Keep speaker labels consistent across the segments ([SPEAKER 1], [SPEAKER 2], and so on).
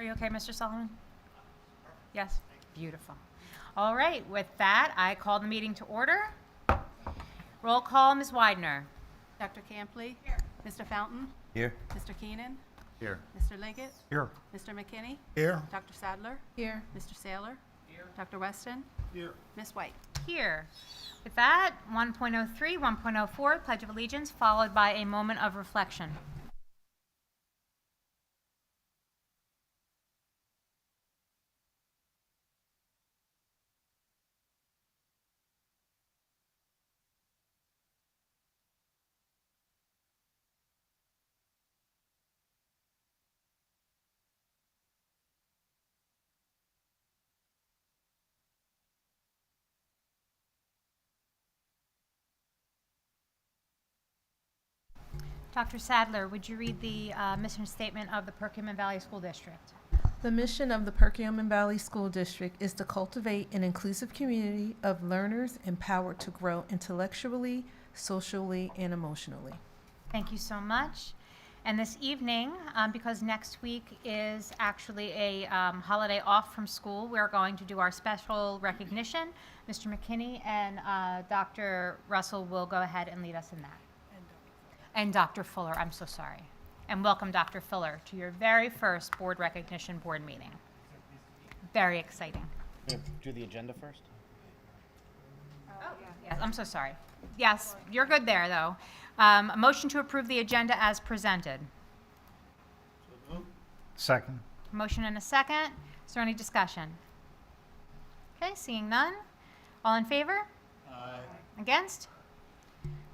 [SPEAKER 1] Are you okay, Mr. Sullivan? Yes? Beautiful. All right, with that, I call the meeting to order. Roll call, Ms. Widener.
[SPEAKER 2] Dr. Campley? Here. Mr. Fountain?
[SPEAKER 3] Here.
[SPEAKER 2] Mr. Keenan?
[SPEAKER 3] Here.
[SPEAKER 2] Mr. Liggett?
[SPEAKER 3] Here.
[SPEAKER 2] Mr. McKinney?
[SPEAKER 3] Here.
[SPEAKER 2] Dr. Sadler? Here. Mr. Saylor? Here. Dr. Weston?
[SPEAKER 3] Here.
[SPEAKER 2] Ms. White?
[SPEAKER 1] Here. With that, 1.03, 1.04, Pledge of Allegiance, followed by a moment of reflection. Dr. Sadler, would you read the mission statement of the Perkiomen Valley School District?
[SPEAKER 4] The mission of the Perkiomen Valley School District is to cultivate an inclusive community of learners empowered to grow intellectually, socially, and emotionally.
[SPEAKER 1] Thank you so much. And this evening, because next week is actually a holiday off from school, we're going to do our special recognition. Mr. McKinney and Dr. Russell will go ahead and lead us in that. And Dr. Fuller, I'm so sorry. And welcome, Dr. Fuller, to your very first board recognition board meeting. Very exciting.
[SPEAKER 3] Do the agenda first?
[SPEAKER 1] Oh, yes, I'm so sorry. Yes, you're good there, though. A motion to approve the agenda as presented.
[SPEAKER 3] Second.
[SPEAKER 1] Motion and a second. Is there any discussion? Okay, seeing none. All in favor?
[SPEAKER 3] Aye.
[SPEAKER 1] Against?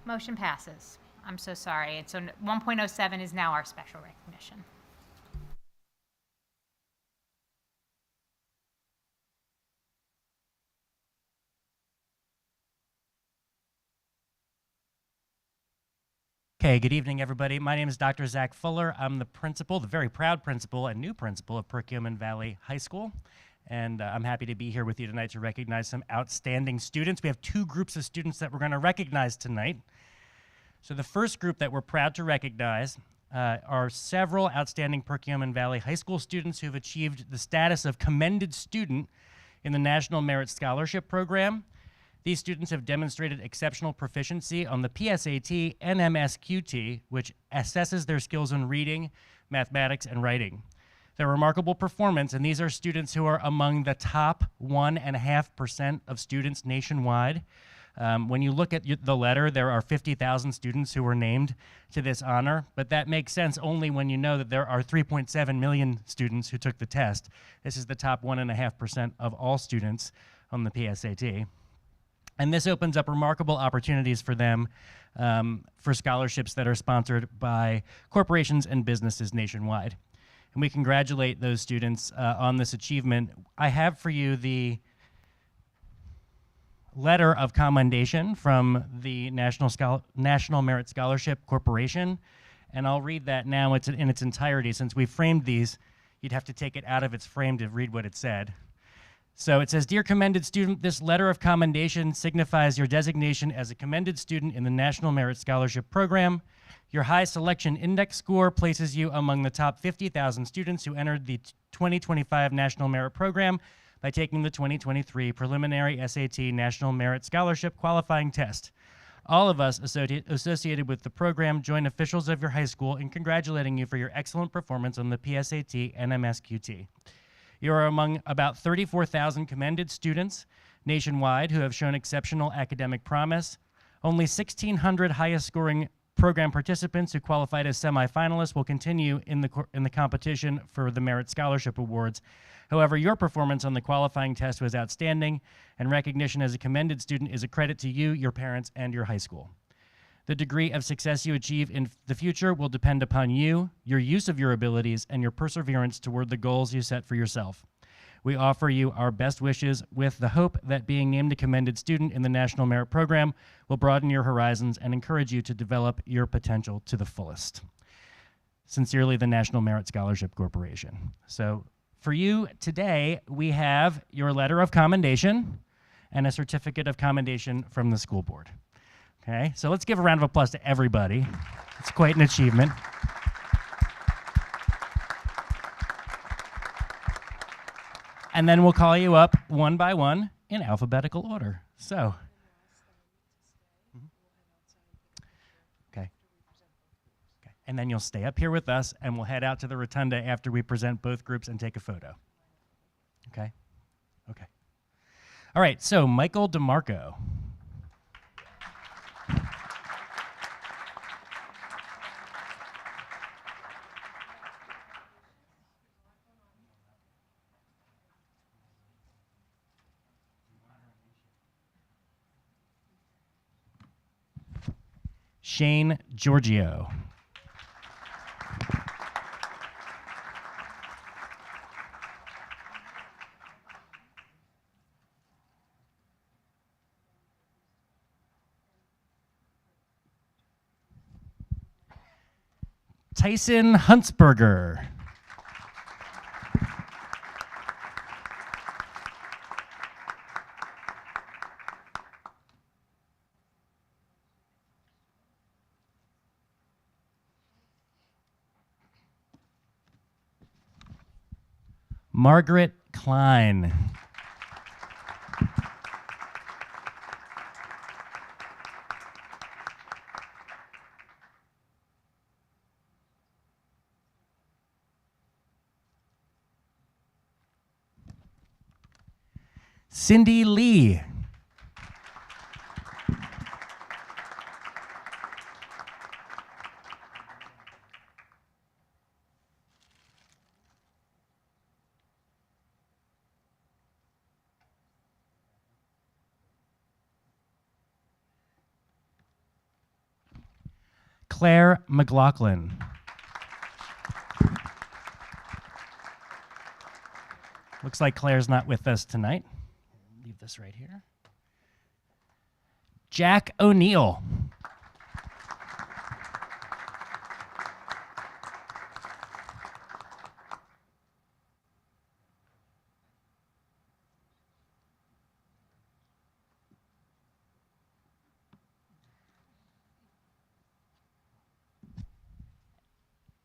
[SPEAKER 1] Motion passes. I'm so sorry. So 1.07 is now our special recognition.
[SPEAKER 5] Okay, good evening, everybody. My name is Dr. Zach Fuller. I'm the principal, the very proud principal and new principal of Perkiomen Valley High School. And I'm happy to be here with you tonight to recognize some outstanding students. We have two groups of students that we're going to recognize tonight. So the first group that we're proud to recognize are several outstanding Perkiomen Valley High School students who've achieved the status of commended student in the National Merit Scholarship Program. These students have demonstrated exceptional proficiency on the PSAT and MSQT, which assesses their skills in reading, mathematics, and writing. Their remarkable performance, and these are students who are among the top 1.5% of students nationwide. When you look at the letter, there are 50,000 students who were named to this honor, but that makes sense only when you know that there are 3.7 million students who took the test. This is the top 1.5% of all students on the PSAT. And this opens up remarkable opportunities for them for scholarships that are sponsored by corporations and businesses nationwide. And we congratulate those students on this achievement. I have for you the letter of commendation from the National Merit Scholarship Corporation, and I'll read that now in its entirety. Since we framed these, you'd have to take it out of its frame to read what it said. So it says, "Dear commended student, this letter of commendation signifies your designation as a commended student in the National Merit Scholarship Program. Your high selection index score places you among the top 50,000 students who entered the 2025 National Merit Program by taking the 2023 preliminary SAT National Merit Scholarship qualifying test. All of us associated with the program join officials of your high school in congratulating you for your excellent performance on the PSAT and MSQT. You are among about 34,000 commended students nationwide who have shown exceptional academic promise. Only 1,600 highest scoring program participants who qualified as semifinalists will continue in the competition for the Merit Scholarship Awards. However, your performance on the qualifying test was outstanding, and recognition as a commended student is a credit to you, your parents, and your high school. The degree of success you achieve in the future will depend upon you, your use of your abilities, and your perseverance toward the goals you set for yourself. We offer you our best wishes with the hope that being named a commended student in the National Merit Program will broaden your horizons and encourage you to develop your potential to the fullest. Sincerely, the National Merit Scholarship Corporation." So for you today, we have your letter of commendation and a certificate of commendation from the school board. Okay, so let's give a round of applause to everybody. It's quite an achievement. And then we'll call you up one by one in alphabetical order. So, okay. Okay. And then you'll stay up here with us, and we'll head out to the rotunda after we present both groups and take a photo. Okay? Okay. All right, so Michael DeMarco. Shane Giorgio. Tyson Huntsberger. Margaret Klein. Cindy Lee. Claire McLaughlin. Looks like Claire's not with us tonight. Leave this right here. Jack O'Neill.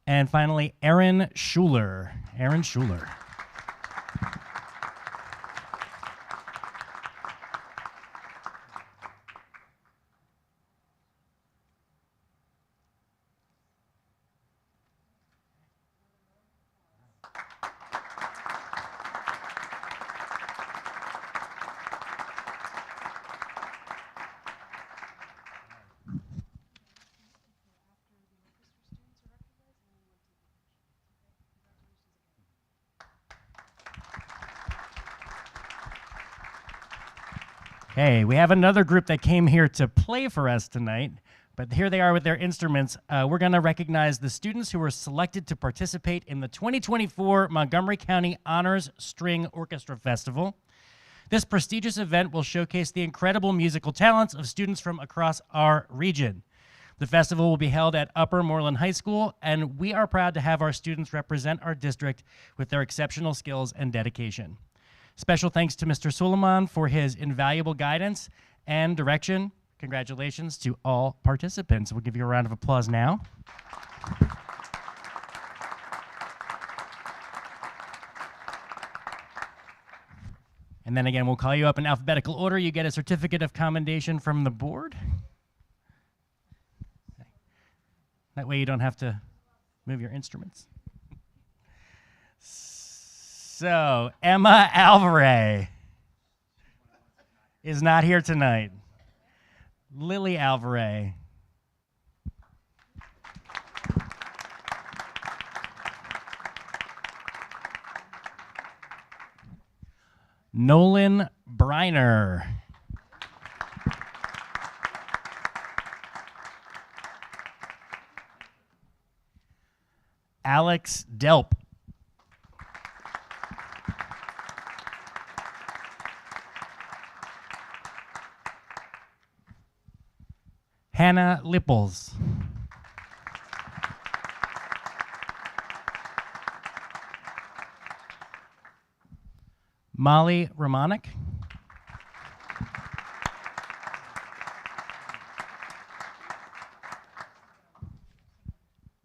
[SPEAKER 5] And finally, Aaron Schuler. Aaron Schuler. Hey, we have another group that came here to play for us tonight, but here they are with their instruments. We're going to recognize the students who were selected to participate in the 2024 Montgomery County Honors String Orchestra Festival. This prestigious event will showcase the incredible musical talents of students from across our region. The festival will be held at Upper Moreland High School, and we are proud to have our students represent our district with their exceptional skills and dedication. Special thanks to Mr. Suleiman for his invaluable guidance and direction. Congratulations to all participants. We'll give you a round of applause now. And then again, we'll call you up in alphabetical order. You get a certificate of commendation from the board. That way you don't have to move your instruments. So, Emma Alvarez is not here tonight. Lily Alvarez. Nolan Briner. Alex Delp. Hannah Lipples. Molly Romanek.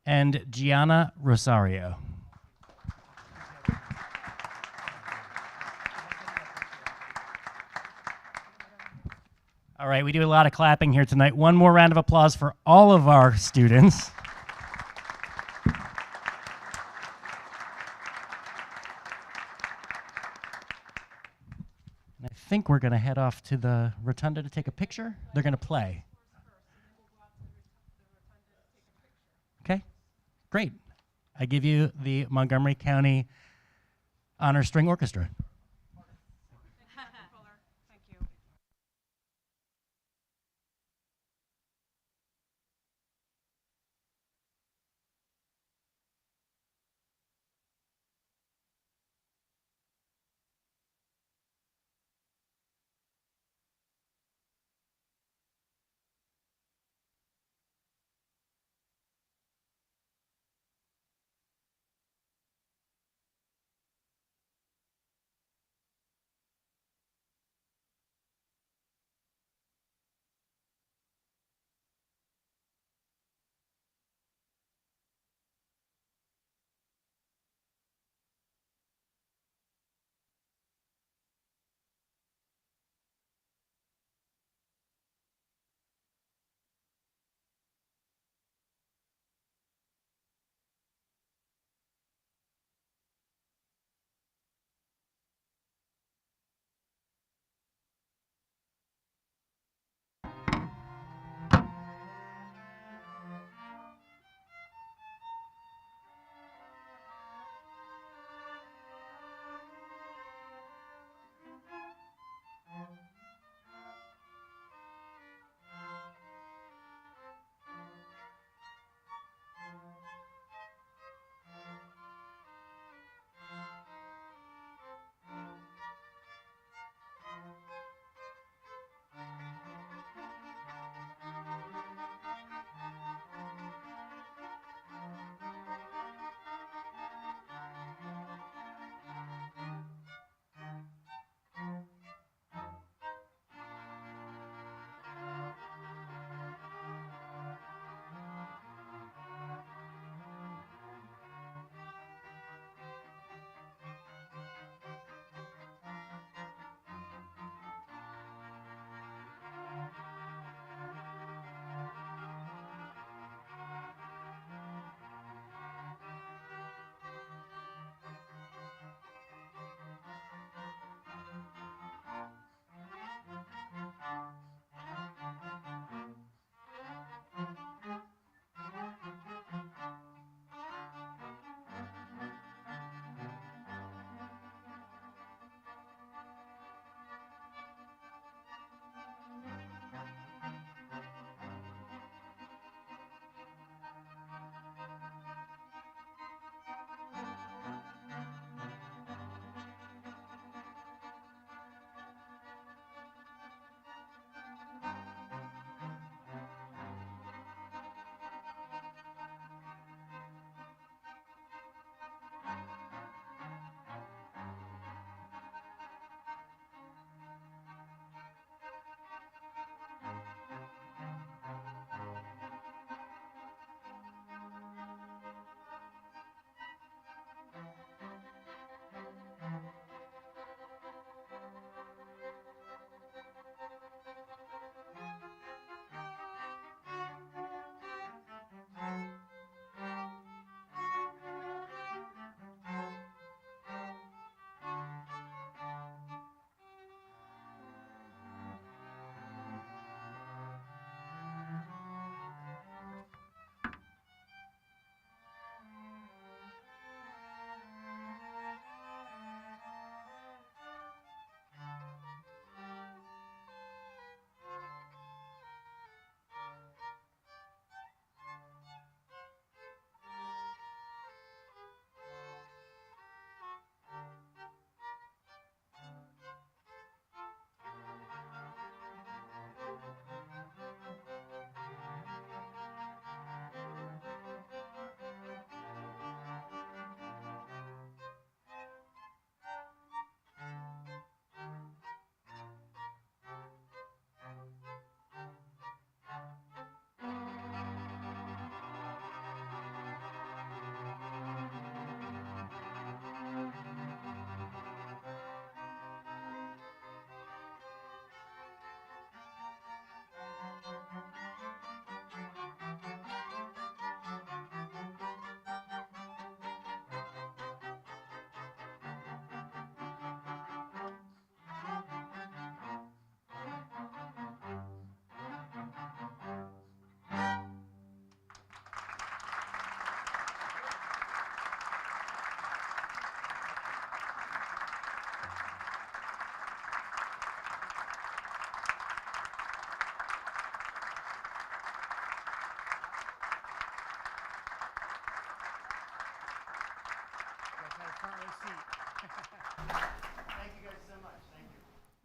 [SPEAKER 5] And Gianna Rosario. All right, we do a lot of clapping here tonight. One more round of applause for all of our students. And I think we're going to head off to the rotunda to take a picture. They're going to play. Okay, great. I give you the Montgomery County Honor String Orchestra.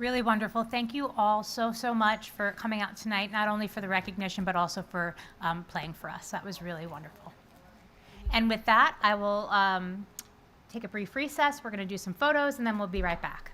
[SPEAKER 1] Really wonderful. Thank you all so much for coming out tonight, not only for the recognition, but also for playing for us. That was really wonderful. And with that, I will take a brief recess. We're going to do some photos, and then we'll be right back.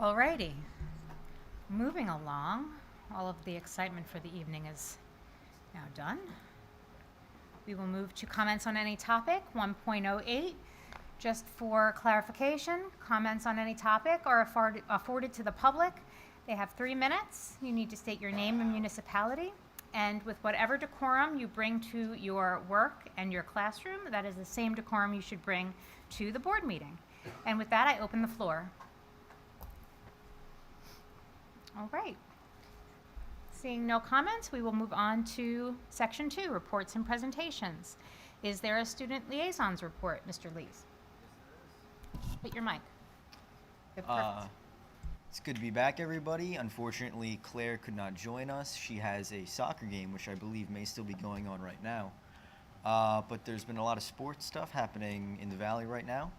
[SPEAKER 1] Alrighty. Moving along, all of the excitement for the evening is now done. We will move to comments on any topic, 1.08. Just for clarification, comments on any topic are afforded to the public. They have 3 minutes. You need to state your name and municipality. And with whatever decorum you bring to your work and your classroom, that is the same decorum you should bring to the board meeting. And with that, I open the floor. All right. Seeing no comments, we will move on to section 2, reports and presentations. Is there a student liaisons report, Mr. Lees? Hit your mic. Good, perfect.
[SPEAKER 6] It's good to be back, everybody. Unfortunately, Claire could not join us. She has a soccer game, which I believe may still be going on right now. But there's been a lot of sports stuff happening in the Valley right now.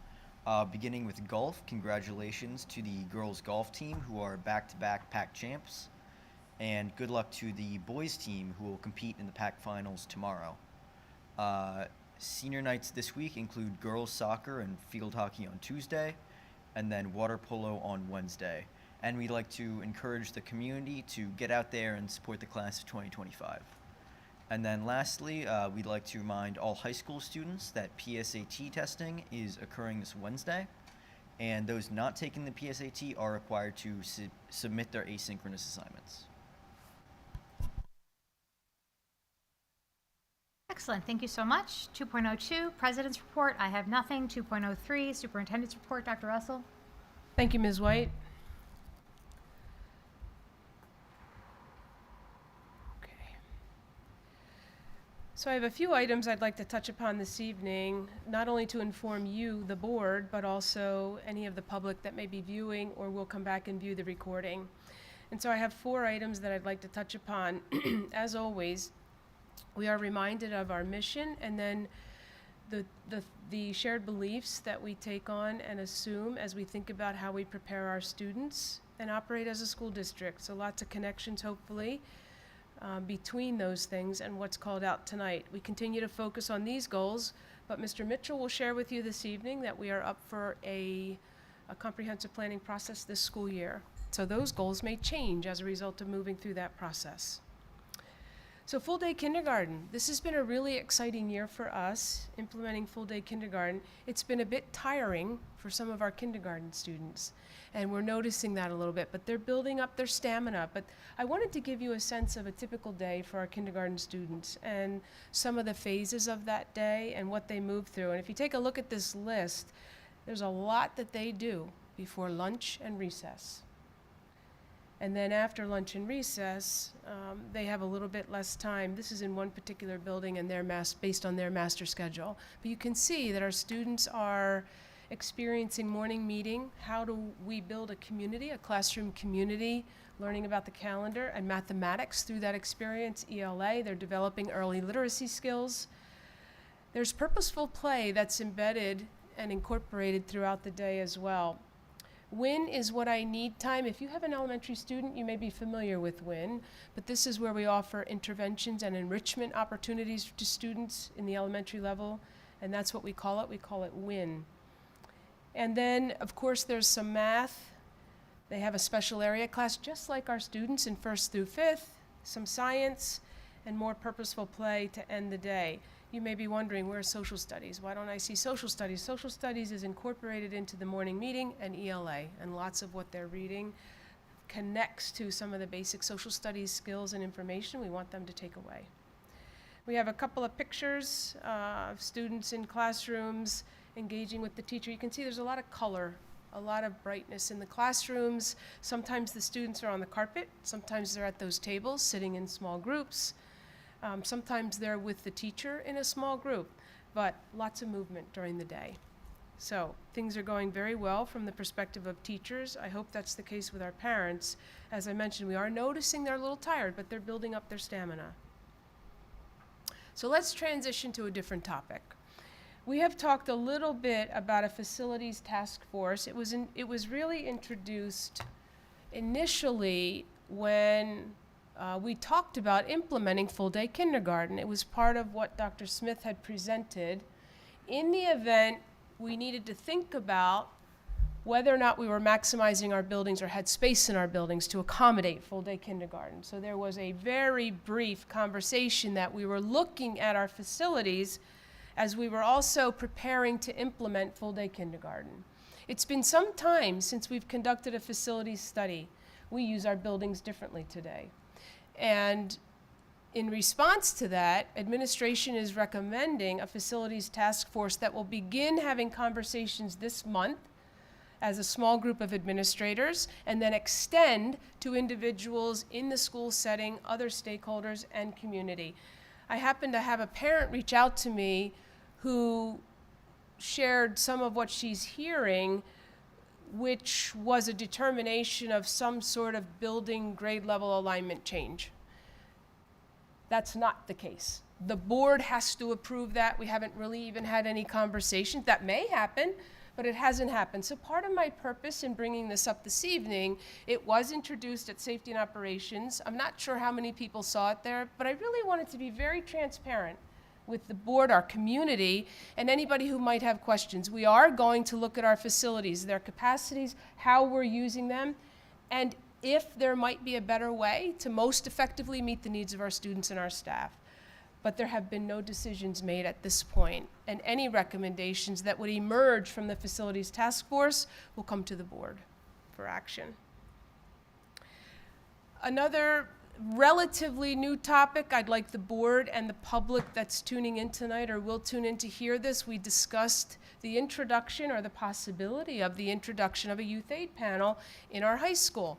[SPEAKER 6] Beginning with golf, congratulations to the girls' golf team, who are back-to-back PAC champs. And good luck to the boys' team, who will compete in the PAC finals tomorrow. Senior nights this week include girls' soccer and field hockey on Tuesday, and then water polo on Wednesday. And we'd like to encourage the community to get out there and support the class of 2025. And then lastly, we'd like to remind all high school students that PSAT testing is occurring this Wednesday, and those not taking the PSAT are required to submit their asynchronous assignments.
[SPEAKER 1] Excellent, thank you so much. 2.02, President's Report, I have nothing. 2.03, Superintendent's Report, Dr. Russell.
[SPEAKER 7] Thank you, Ms. White. Okay. So I have a few items I'd like to touch upon this evening, not only to inform you, the board, but also any of the public that may be viewing or will come back and view the recording. And so I have 4 items that I'd like to touch upon. As always, we are reminded of our mission and then the shared beliefs that we take on and assume as we think about how we prepare our students and operate as a school district. So lots of connections, hopefully, between those things and what's called out tonight. We continue to focus on these goals, but Mr. Mitchell will share with you this evening that we are up for a comprehensive planning process this school year. So those goals may change as a result of moving through that process. So full day kindergarten. This has been a really exciting year for us, implementing full day kindergarten. It's been a bit tiring for some of our kindergarten students, and we're noticing that a little bit, but they're building up their stamina. But I wanted to give you a sense of a typical day for our kindergarten students and some of the phases of that day and what they move through. And if you take a look at this list, there's a lot that they do before lunch and recess. And then after lunch and recess, they have a little bit less time. This is in one particular building and based on their master schedule. But you can see that our students are experiencing morning meeting. How do we build a community, a classroom community, learning about the calendar and mathematics through that experience, ELA. They're developing early literacy skills. There's purposeful play that's embedded and incorporated throughout the day as well. WIN is what I need time. If you have an elementary student, you may be familiar with WIN, but this is where we offer interventions and enrichment opportunities to students in the elementary level, and that's what we call it. We call it WIN. And then, of course, there's some math. They have a special area class, just like our students in 1st through 5th, some science, and more purposeful play to end the day. You may be wondering, where's social studies? Why don't I see social studies? Social studies is incorporated into the morning meeting and ELA, and lots of what they're reading connects to some of the basic social studies skills and information we want them to take away. We have a couple of pictures of students in classrooms engaging with the teacher. You can see there's a lot of color, a lot of brightness in the classrooms. Sometimes the students are on the carpet, sometimes they're at those tables sitting in small groups. Sometimes they're with the teacher in a small group, but lots of movement during the day. So things are going very well from the perspective of teachers. I hope that's the case with our parents. As I mentioned, we are noticing they're a little tired, but they're building up their stamina. So let's transition to a different topic. We have talked a little bit about a facilities task force. It was really introduced initially when we talked about implementing full-day kindergarten. It was part of what Dr. Smith had presented. In the event we needed to think about whether or not we were maximizing our buildings or had space in our buildings to accommodate full-day kindergarten. So there was a very brief conversation that we were looking at our facilities as we were also preparing to implement full-day kindergarten. It's been some time since we've conducted a facilities study. We use our buildings differently today. And in response to that, administration is recommending a facilities task force that will begin having conversations this month as a small group of administrators, and then extend to individuals in the school setting, other stakeholders, and community. I happen to have a parent reach out to me who shared some of what she's hearing, which was a determination of some sort of building grade level alignment change. That's not the case. The board has to approve that. We haven't really even had any conversations. That may happen, but it hasn't happened. So part of my purpose in bringing this up this evening, it was introduced at Safety and Operations. I'm not sure how many people saw it there, but I really wanted to be very transparent with the board, our community, and anybody who might have questions. We are going to look at our facilities, their capacities, how we're using them, and if there might be a better way to most effectively meet the needs of our students and our staff. But there have been no decisions made at this point, and any recommendations that would emerge from the Facilities Task Force will come to the board for action. Another relatively new topic I'd like the board and the public that's tuning in tonight or will tune in to hear this. We discussed the introduction or the possibility of the introduction of a youth aid panel in our high school.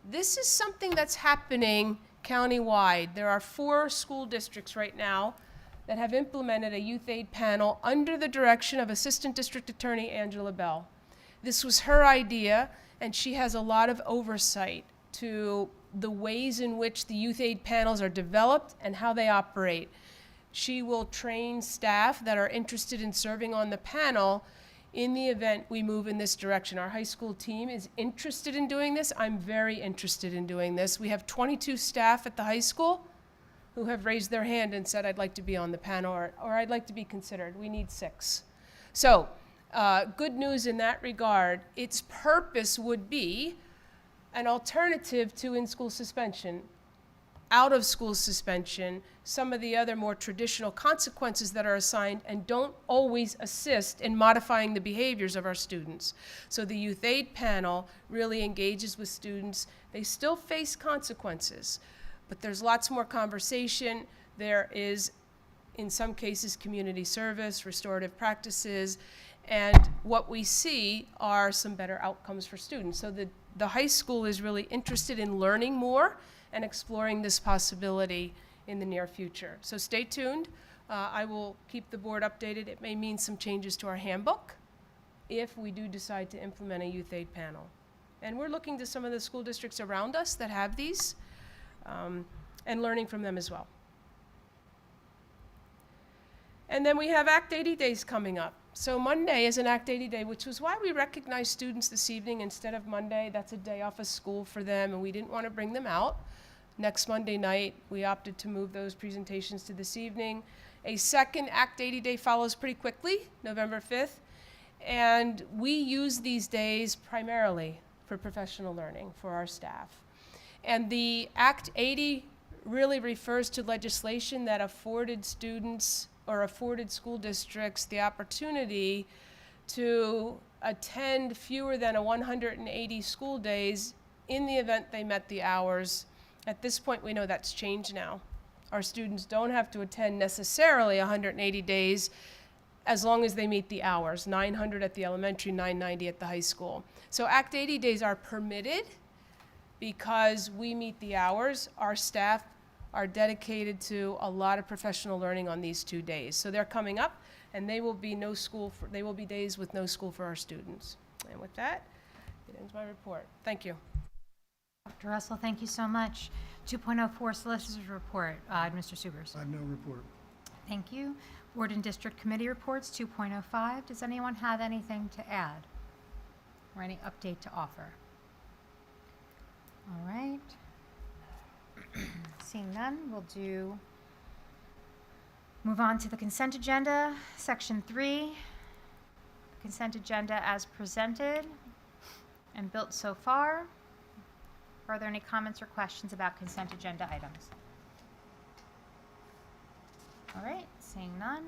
[SPEAKER 7] This is something that's happening countywide. There are 4 school districts right now that have implemented a youth aid panel under the direction of Assistant District Attorney Angela Bell. This was her idea, and she has a lot of oversight to the ways in which the youth aid panels are developed and how they operate. She will train staff that are interested in serving on the panel in the event we move in this direction. Our high school team is interested in doing this. I'm very interested in doing this. We have 22 staff at the high school who have raised their hand and said, I'd like to be on the panel, or I'd like to be considered. We need 6. So, good news in that regard. Its purpose would be an alternative to in-school suspension, out-of-school suspension, some of the other more traditional consequences that are assigned and don't always assist in modifying the behaviors of our students. So the youth aid panel really engages with students. They still face consequences, but there's lots more conversation. There is, in some cases, community service, restorative practices, and what we see are some better outcomes for students. So the high school is really interested in learning more and exploring this possibility in the near future. So stay tuned. I will keep the board updated. It may mean some changes to our handbook if we do decide to implement a youth aid panel. And we're looking to some of the school districts around us that have these and learning from them as well. And then we have Act 80 days coming up. So Monday is an Act 80 day, which was why we recognized students this evening instead of Monday. That's a day off of school for them, and we didn't want to bring them out. Next Monday night, we opted to move those presentations to this evening. A second Act 80 day follows pretty quickly, November 5th, and we use these days primarily for professional learning for our staff. And the Act 80 really refers to legislation that afforded students or afforded school districts the opportunity to attend fewer than 180 school days in the event they met the hours. At this point, we know that's changed now. Our students don't have to attend necessarily 180 days as long as they meet the hours, 900 at the elementary, 990 at the high school. So Act 80 days are permitted because we meet the hours. Our staff are dedicated to a lot of professional learning on these 2 days. So they're coming up, and they will be days with no school for our students. And with that, it ends my report. Thank you.
[SPEAKER 1] Dr. Russell, thank you so much. 2.04 Solicitor's Report. Mr. Subers.
[SPEAKER 3] I have no report.
[SPEAKER 1] Thank you. Board and District Committee Reports, 2.05. Does anyone have anything to add or any update to offer? All right. Seeing none, we'll move on to the consent agenda, Section 3. Consent agenda as presented. and built so far. Are there any comments or questions about consent agenda items? All right, seeing none.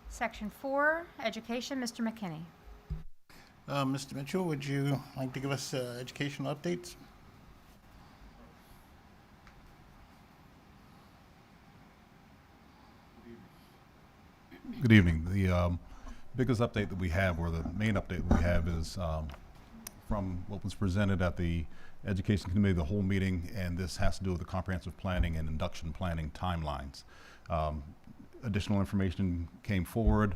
[SPEAKER 1] Section 4, Education, Mr. McKinney.
[SPEAKER 3] Mr. Mitchell, would you like to give us educational updates?
[SPEAKER 8] Good evening. The biggest update that we have, or the main update that we have, is from what was presented at the Education Committee, the whole meeting, and this has to do with the comprehensive planning and induction planning timelines. Additional information came forward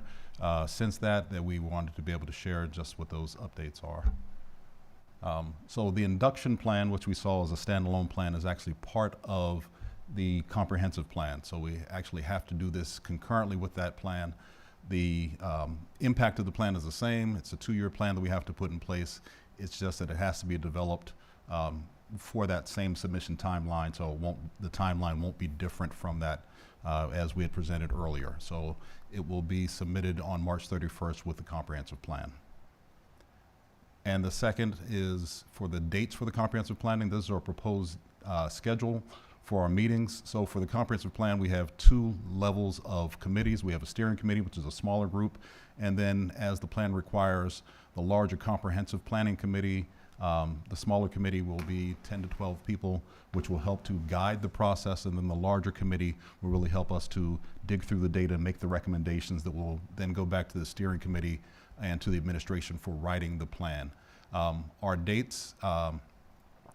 [SPEAKER 8] since that we wanted to be able to share just what those updates are. So the induction plan, which we saw as a standalone plan, is actually part of the comprehensive plan. So we actually have to do this concurrently with that plan. The impact of the plan is the same. It's a 2-year plan that we have to put in place. It's just that it has to be developed for that same submission timeline, so the timeline won't be different from that as we had presented earlier. So it will be submitted on March 31st with the comprehensive plan. And the second is for the dates for the comprehensive planning. This is our proposed schedule for our meetings. So for the comprehensive plan, we have 2 levels of committees. We have a steering committee, which is a smaller group, and then as the plan requires, the larger comprehensive planning committee. The smaller committee will be 10 to 12 people, which will help to guide the process, and then the larger committee will really help us to dig through the data and make the recommendations that will then go back to the steering committee and to the administration for writing the plan. Our dates,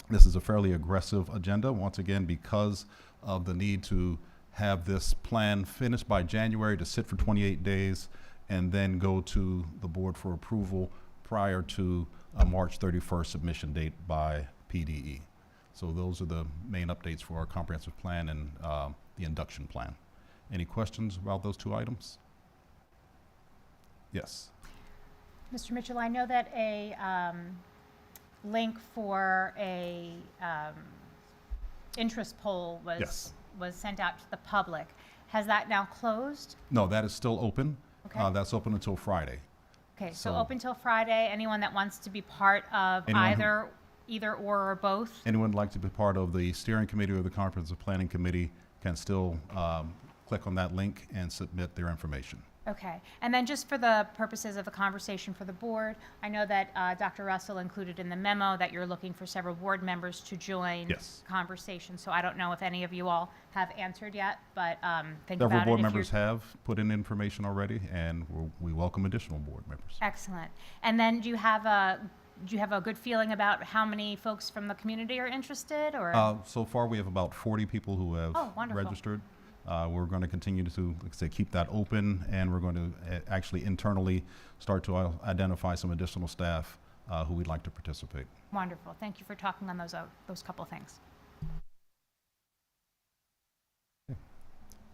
[SPEAKER 8] this is a fairly aggressive agenda, once again, because of the need to have this plan finished by January, to sit for 28 days, and then go to the board for approval prior to a March 31st submission date by PDE. So those are the main updates for our comprehensive plan and the induction plan. Any questions about those 2 items? Yes.
[SPEAKER 1] Mr. Mitchell, I know that a link for a interest poll
[SPEAKER 8] Yes.
[SPEAKER 1] was sent out to the public. Has that now closed?
[SPEAKER 8] No, that is still open.
[SPEAKER 1] Okay.
[SPEAKER 8] That's open until Friday.
[SPEAKER 1] Okay, so
[SPEAKER 8] So-
[SPEAKER 1] open till Friday. Anyone that wants to be part of
[SPEAKER 8] Anyone who-
[SPEAKER 1] either or both?
[SPEAKER 8] Anyone who'd like to be part of the steering committee or the comprehensive planning committee can still click on that link and submit their information.
[SPEAKER 1] Okay, and then just for the purposes of the conversation for the board, I know that Dr. Russell included in the memo that you're looking for several board members to join
[SPEAKER 8] Yes.
[SPEAKER 1] conversation. So I don't know if any of you all have answered yet, but think
[SPEAKER 8] Several
[SPEAKER 1] about it.
[SPEAKER 8] board
[SPEAKER 1] if
[SPEAKER 8] members
[SPEAKER 1] you're-
[SPEAKER 8] have put in information already, and we welcome additional board members.
[SPEAKER 1] Excellent. And then do you have a good feeling about how many folks from the community are interested, or?
[SPEAKER 8] So far, we have about 40 people who have
[SPEAKER 1] Oh, wonderful.
[SPEAKER 8] registered. We're going to continue to, like I say, keep that open, and we're going to actually internally start to identify some additional staff who we'd like to participate.
[SPEAKER 1] Wonderful. Thank you for talking on those couple things.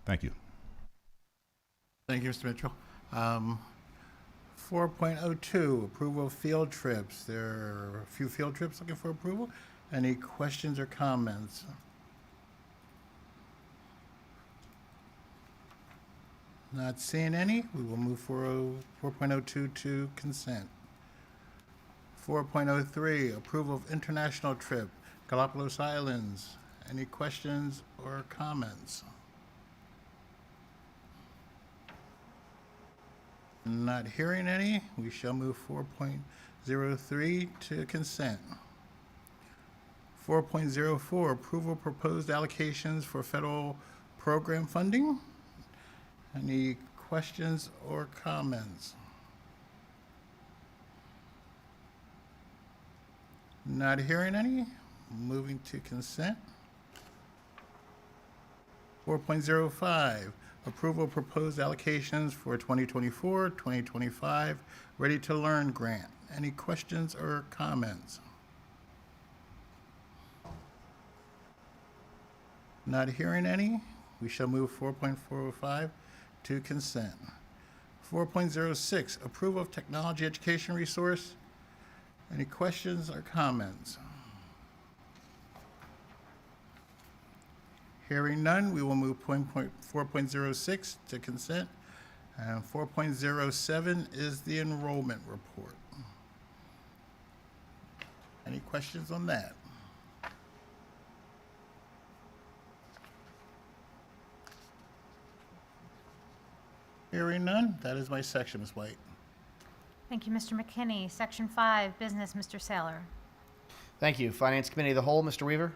[SPEAKER 8] Thank you.
[SPEAKER 3] Thank you, Mr. Mitchell. 4.02, approval of field trips. There are a few field trips looking for approval. Any questions or comments? Not seeing any. We will move 4.02 to consent. 4.03, approval of international trip, Galapagos Islands. Any questions or comments? Not hearing any. We shall move 4.03 to consent. 4.04, approval of proposed allocations for federal program funding. Any questions or comments? Not hearing any. Moving to consent. 4.05, approval of proposed allocations for 2024-2025 Ready to Learn grant. Any questions or comments? Not hearing any. We shall move 4.405 to consent. 4.06, approval of technology education resource. Any questions or comments? Hearing none, we will move 4.06 to consent. And 4.07 is the enrollment report. Any questions on that? Hearing none, that is my section, Ms. White.
[SPEAKER 1] Thank you, Mr. McKinney. Section 5, Business, Mr. Saylor.
[SPEAKER 9] Thank you. Finance Committee of the Whole, Mr. Weaver.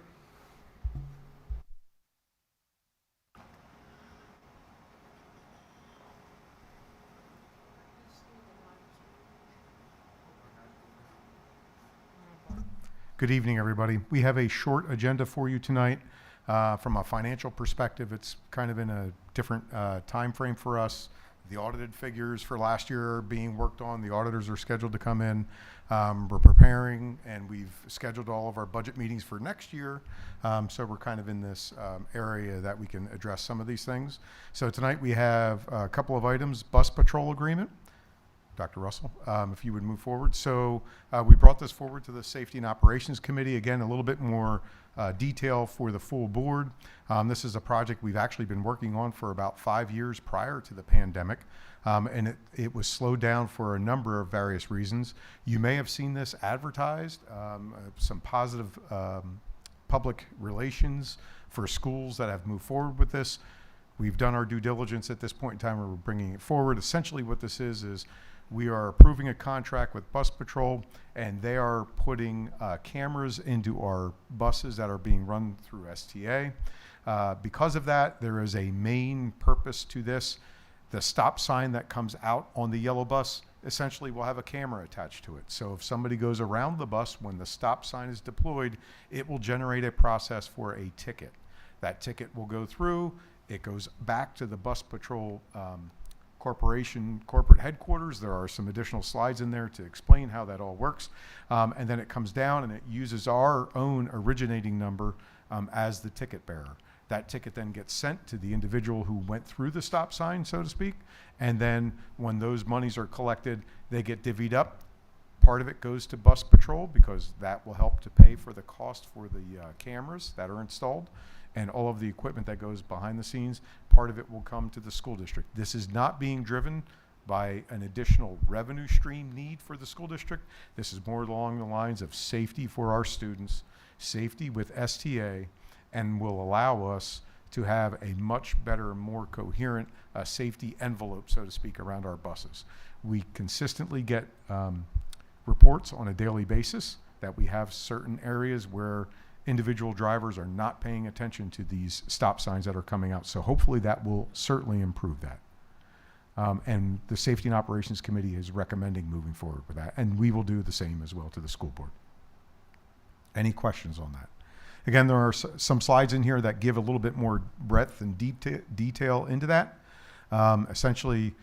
[SPEAKER 10] Good evening, everybody. We have a short agenda for you tonight. From a financial perspective, it's kind of in a different time frame for us. The audited figures for last year are being worked on. The auditors are scheduled to come in. We're preparing, and we've scheduled all of our budget meetings for next year. So we're kind of in this area that we can address some of these things. So tonight we have a couple of items: bus patrol agreement. Dr. Russell, if you would move forward. So we brought this forward to the Safety and Operations Committee. Again, a little bit more detail for the full board. This is a project we've actually been working on for about 5 years prior to the pandemic, and it was slowed down for a number of various reasons. You may have seen this advertised, some positive public relations for schools that have moved forward with this. We've done our due diligence at this point in time where we're bringing it forward. Essentially what this is we are approving a contract with Bus Patrol, and they are putting cameras into our buses that are being run through STA. Because of that, there is a main purpose to this. The stop sign that comes out on the yellow bus essentially will have a camera attached to it. So if somebody goes around the bus when the stop sign is deployed, it will generate a process for a ticket. That ticket will go through. It goes back to the Bus Patrol Corporation corporate headquarters. There are some additional slides in there to explain how that all works. And then it comes down and it uses our own originating number as the ticket bearer. That ticket then gets sent to the individual who went through the stop sign, so to speak. And then when those monies are collected, they get divvied up. Part of it goes to Bus Patrol because that will help to pay for the cost for the cameras that are installed and all of the equipment that goes behind the scenes. Part of it will come to the school district. This is not being driven by an additional revenue stream need for the school district. This is more along the lines of safety for our students, safety with STA, and will allow us to have a much better, more coherent safety envelope, so to speak, around our buses. We consistently get reports on a daily basis that we have certain areas where individual drivers are not paying attention to these stop signs that are coming out. So hopefully that will certainly improve that. And the Safety and Operations Committee is recommending moving forward with that. And we will do the same as well to the school board. Any questions on that? Again, there are some slides in here that give a little bit more breadth and detail into that. Essentially,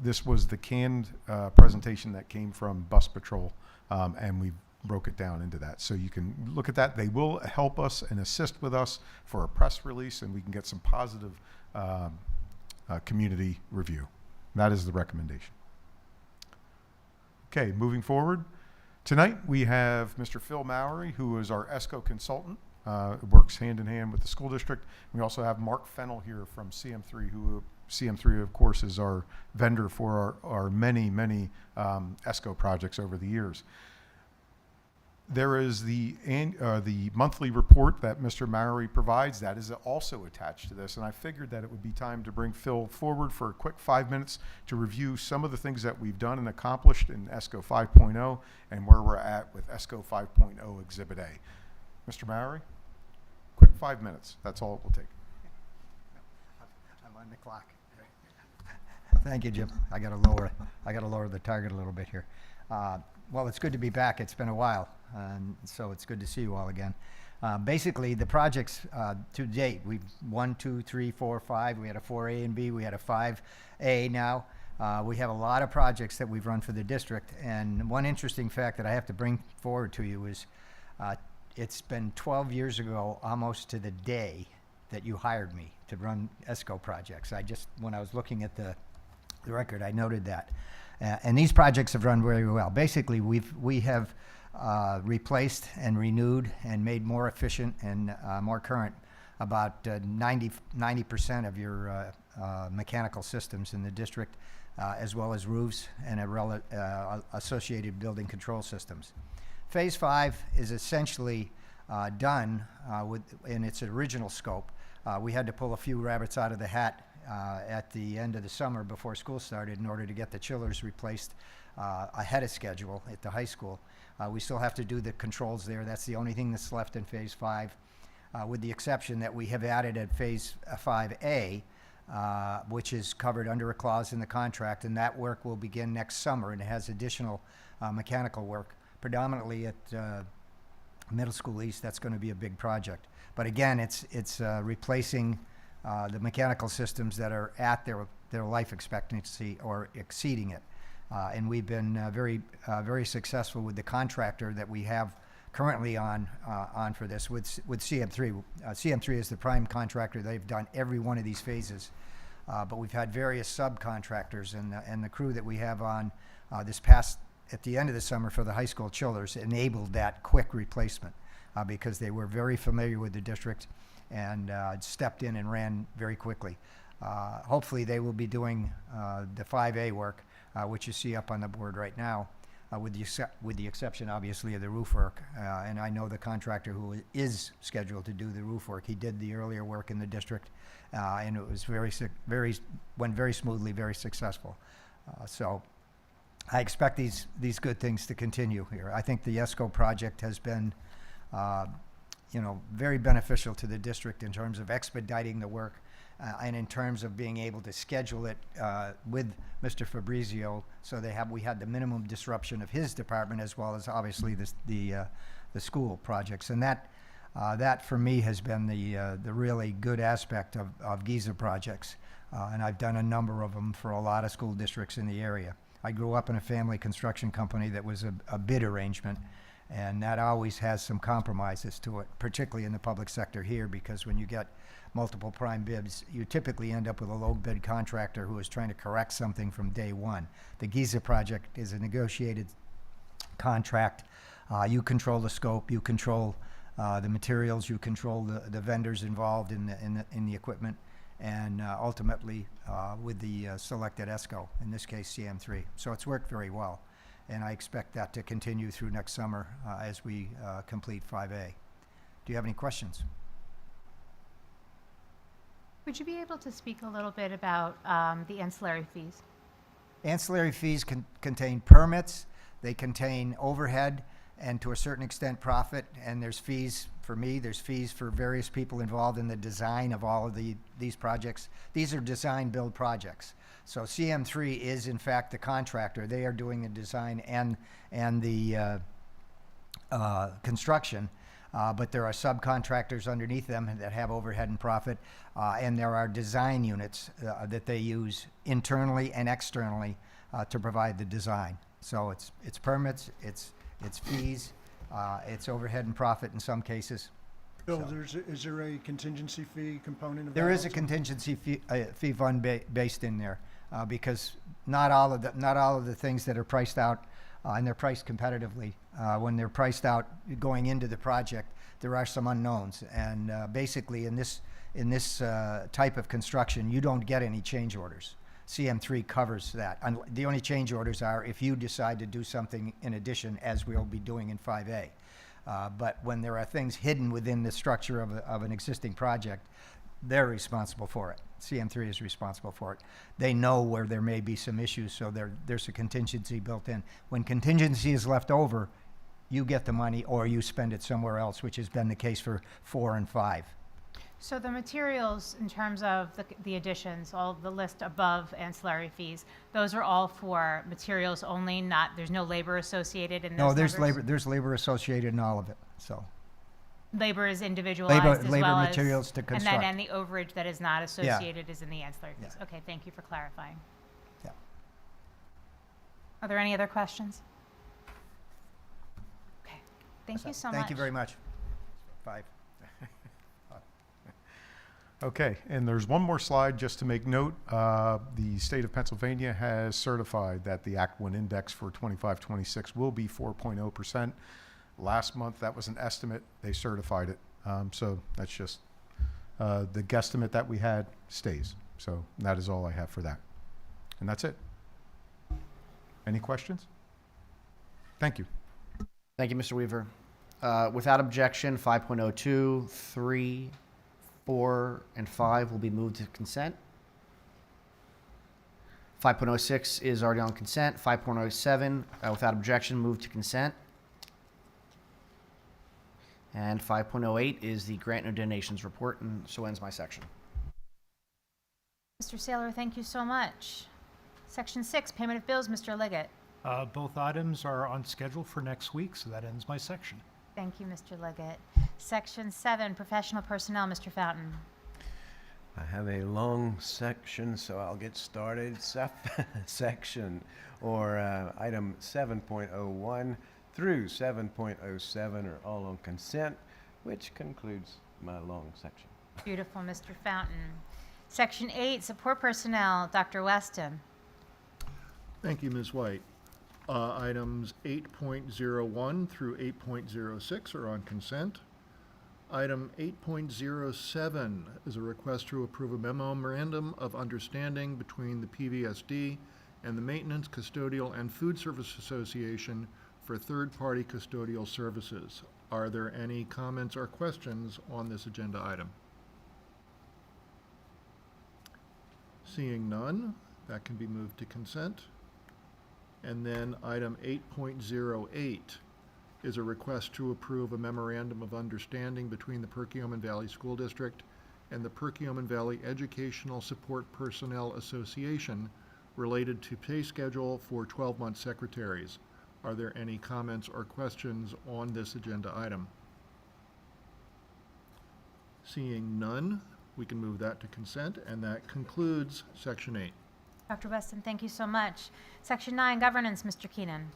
[SPEAKER 10] this was the canned presentation that came from Bus Patrol, and we broke it down into that. So you can look at that. They will help us and assist with us for a press release, and we can get some positive community review. That is the recommendation. Okay, moving forward. Tonight we have Mr. Phil Mowery, who is our ESCO consultant, works hand in hand with the school district. We also have Mark Fennell here from CM3, who CM3, of course, is our vendor for our many ESCO projects over the years. There is the monthly report that Mr. Mowery provides that is also attached to this, and I figured that it would be time to bring Phil forward for a quick 5 minutes to review some of the things that we've done and accomplished in ESCO 5.0 and where we're at with ESCO 5.0 Exhibit A. Mr. Mowery, quick 5 minutes. That's all it will take.
[SPEAKER 11] I'm on the clock. Thank you, Jim. I got to lower the target a little bit here. Well, it's good to be back. It's been a while, so it's good to see you all again. Basically, the projects to date, we've 1, 2, 3, 4, 5. We had a 4A and B. We had a 5A now. We have a lot of projects that we've run for the district, and one interesting fact that I have to bring forward to you is it's been 12 years ago, almost to the day, that you hired me to run ESCO projects. When I was looking at the record, I noted that. And these projects have run very well. Basically, we have replaced and renewed and made more efficient and more current about 90% of your mechanical systems in the district. as well as roofs and associated building control systems. Phase 5 is essentially done in its original scope. We had to pull a few rabbits out of the hat at the end of the summer before school started in order to get the chillers replaced ahead of schedule at the high school. We still have to do the controls there. That's the only thing that's left in Phase 5, with the exception that we have added at Phase 5A, which is covered under a clause in the contract, and that work will begin next summer, and it has additional mechanical work, predominantly at Middle School East. That's going to be a big project. But again, it's replacing the mechanical systems that are at their life expectancy or exceeding it. And we've been very successful with the contractor that we have currently on for this with CM3. CM3 is the prime contractor. They've done every one of these phases. But we've had various subcontractors, and the crew that we have on at the end of the summer for the high school chillers enabled that quick replacement because they were very familiar with the district and stepped in and ran very quickly. Hopefully they will be doing the 5A work, which you see up on the board right now, with the exception, obviously, of the roof work. And I know the contractor who is scheduled to do the roof work. He did the earlier work in the district, and it was went very smoothly, very successful. So I expect these good things to continue here. I think the ESCO project has been very beneficial to the district in terms of expediting the work and in terms of being able to schedule it with Mr. Fabrizio, so we had the minimum disruption of his department as well as obviously the school projects, and that for me has been the really good aspect of GIZA projects, and I've done a number of them for a lot of school districts in the area. I grew up in a family construction company that was a bid arrangement, and that always has some compromises to it, particularly in the public sector here, because when you get multiple prime bids, you typically end up with a low bid contractor who is trying to correct something from day one. The GIZA project is a negotiated contract. You control the scope, you control the materials, you control the vendors involved in the equipment, and ultimately with the selected ESCO, in this case CM3. So it's worked very well, and I expect that to continue through next summer as we complete 5A. Do you have any questions?
[SPEAKER 1] Would you be able to speak a little bit about the ancillary fees?
[SPEAKER 11] Ancillary fees contain permits, they contain overhead, and to a certain extent profit, and there's fees for me, there's fees for various people involved in the design of all of these projects. These are design build projects. So CM3 is in fact the contractor. They are doing the design and the construction. But there are subcontractors underneath them that have overhead and profit, and there are design units that they use internally and externally to provide the design. So it's permits, it's fees, it's overhead and profit in some cases.
[SPEAKER 12] Bill, is there a contingency fee component of that?
[SPEAKER 11] There is a
[SPEAKER 12] also?
[SPEAKER 11] contingency fee fund based in there because not all of the things that are priced out and they're priced competitively. When they're priced out going into the project, there are some unknowns, and basically in this type of construction, you don't get any change orders. CM3 covers that. The only change orders are if you decide to do something in addition, as we'll be doing in 5A. But when there are things hidden within the structure of an existing project, they're responsible for it. CM3 is responsible for it. They know where there may be some issues, so there's a contingency built in. When contingency is left over, you get the money or you spend it somewhere else, which has been the case for 4 and 5.
[SPEAKER 1] So the materials, in terms of the additions, all the list above ancillary fees, those are all for materials only, there's no labor associated in those
[SPEAKER 11] No, there's
[SPEAKER 1] numbers?
[SPEAKER 11] labor. There's labor associated in all of it. So
[SPEAKER 1] Labor is individualized as
[SPEAKER 11] labor
[SPEAKER 1] well
[SPEAKER 11] materials
[SPEAKER 1] as,
[SPEAKER 11] to
[SPEAKER 1] and
[SPEAKER 11] construct.
[SPEAKER 1] then the overage that is not associated is in the ancillary fees.
[SPEAKER 11] Yeah.
[SPEAKER 1] Okay, thank you for clarifying.
[SPEAKER 11] Yeah.
[SPEAKER 1] Are there any other questions? Okay, thank you so much.
[SPEAKER 11] Thank you very much. 5.
[SPEAKER 10] Okay, and there's one more slide just to make note. The state of Pennsylvania has certified that the Act 1 index for 25-26 will be 4.0%. Last month, that was an estimate. They certified it. So that's just the guesstimate that we had stays. So that is all I have for that. And that's it. Any questions? Thank you.
[SPEAKER 9] Thank you, Mr. Weaver. Without objection, 5.02, 3, 4, and 5 will be moved to consent. 5.06 is already on consent. 5.07, without objection, moved to consent. And 5.08 is the grant and donations report, and so ends my section.
[SPEAKER 1] Mr. Saylor, thank you so much. Section 6, payment of bills, Mr. Liggett.
[SPEAKER 12] Both items are on schedule for next week, so that ends my section.
[SPEAKER 1] Thank you, Mr. Liggett. Section 7, professional personnel, Mr. Fountain.
[SPEAKER 13] I have a long section, so I'll get started. Section, or item 7.01 through 7.07 are all on consent, which concludes my long section.
[SPEAKER 1] Beautiful, Mr. Fountain. Section 8, support personnel, Dr. Weston.
[SPEAKER 12] Thank you, Ms. White. Items 8.01 through 8.06 are on consent. Item 8.07 is a request to approve a memorandum of understanding between the PVSD and the Maintenance, Custodial, and Food Service Association for third-party custodial services. Are there any comments or questions on this agenda item? Seeing none, that can be moved to consent. And then item 8.08 is a request to approve a memorandum of understanding between the Perkiomen Valley School District and the Perkiomen Valley Educational Support Personnel Association related to pay schedule for 12-month secretaries. Are there any comments or questions on this agenda item? Seeing none, we can move that to consent, and that concludes Section 8.
[SPEAKER 1] Dr. Weston, thank you so much. Section 9, governance, Mr. Keenan.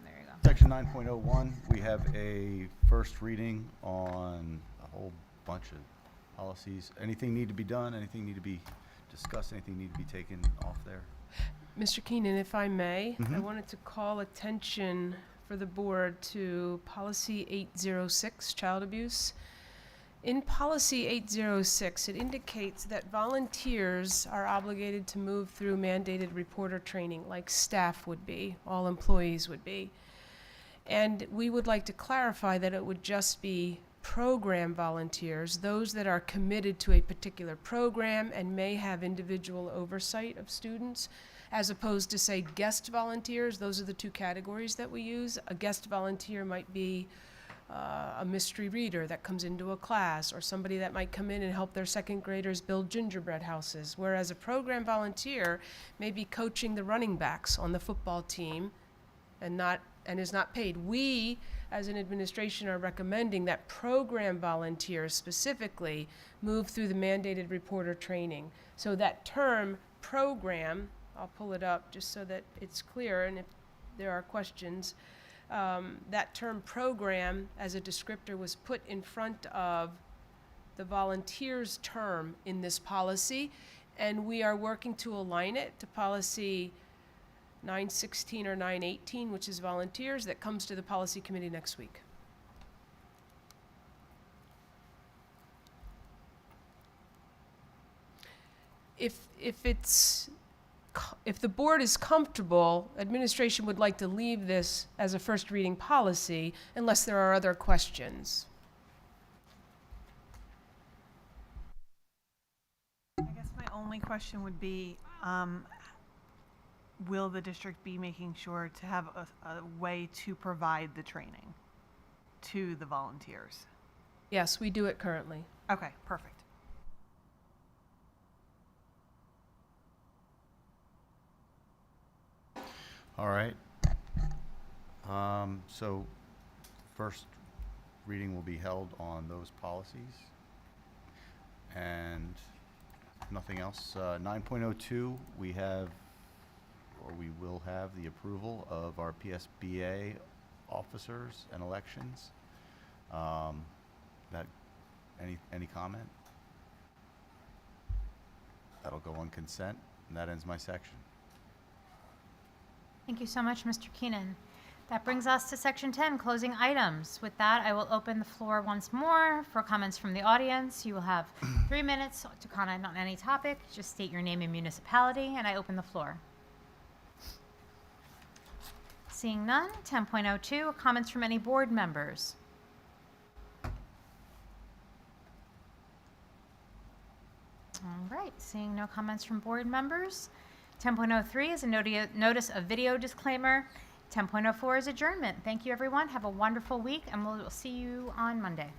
[SPEAKER 1] There you go.
[SPEAKER 14] Section 9.01, we have a first reading on a whole bunch of policies. Anything need to be done? Anything need to be discussed? Anything need to be taken off there?
[SPEAKER 7] Mr. Keenan, if I may, I wanted to call attention for the board to policy 806, child abuse. In policy 806, it indicates that volunteers are obligated to move through mandated reporter training like staff would be, all employees would be. And we would like to clarify that it would just be program volunteers, those that are committed to a particular program and may have individual oversight of students, as opposed to, say, guest volunteers. Those are the two categories that we use. A guest volunteer might be a mystery reader that comes into a class, or somebody that might come in and help their second graders build gingerbread houses, whereas a program volunteer may be coaching the running backs on the football team and is not paid. We, as an administration, are recommending that program volunteers specifically move through the mandated reporter training. So that term, program, I'll pull it up just so that it's clear, and if there are questions, that term program as a descriptor was put in front of the volunteers term in this policy, and we are working to align it to policy 916 or 918, which is volunteers, that comes to the policy committee next week. If the board is comfortable, administration would like to leave this as a first reading policy unless there are other questions.
[SPEAKER 2] I guess my only question would be, will the district be making sure to have a way to provide the training to the volunteers?
[SPEAKER 7] Yes, we do it currently.
[SPEAKER 2] Okay, perfect.
[SPEAKER 14] All right. So first reading will be held on those policies. And nothing else. 9.02, we have, or we will have, the approval of our PSBA officers and elections. Any comment? That'll go on consent, and that ends my section.
[SPEAKER 1] Thank you so much, Mr. Keenan. That brings us to Section 10, closing items. With that, I will open the floor once more for comments from the audience. You will have 3 minutes to comment on any topic. Just state your name and municipality, and I open the floor. Seeing none. 10.02, comments from any board members. All right, seeing no comments from board members. 10.03 is a notice of video disclaimer. 10.04 is adjournment. Thank you, everyone. Have a wonderful week, and we'll see you on Monday.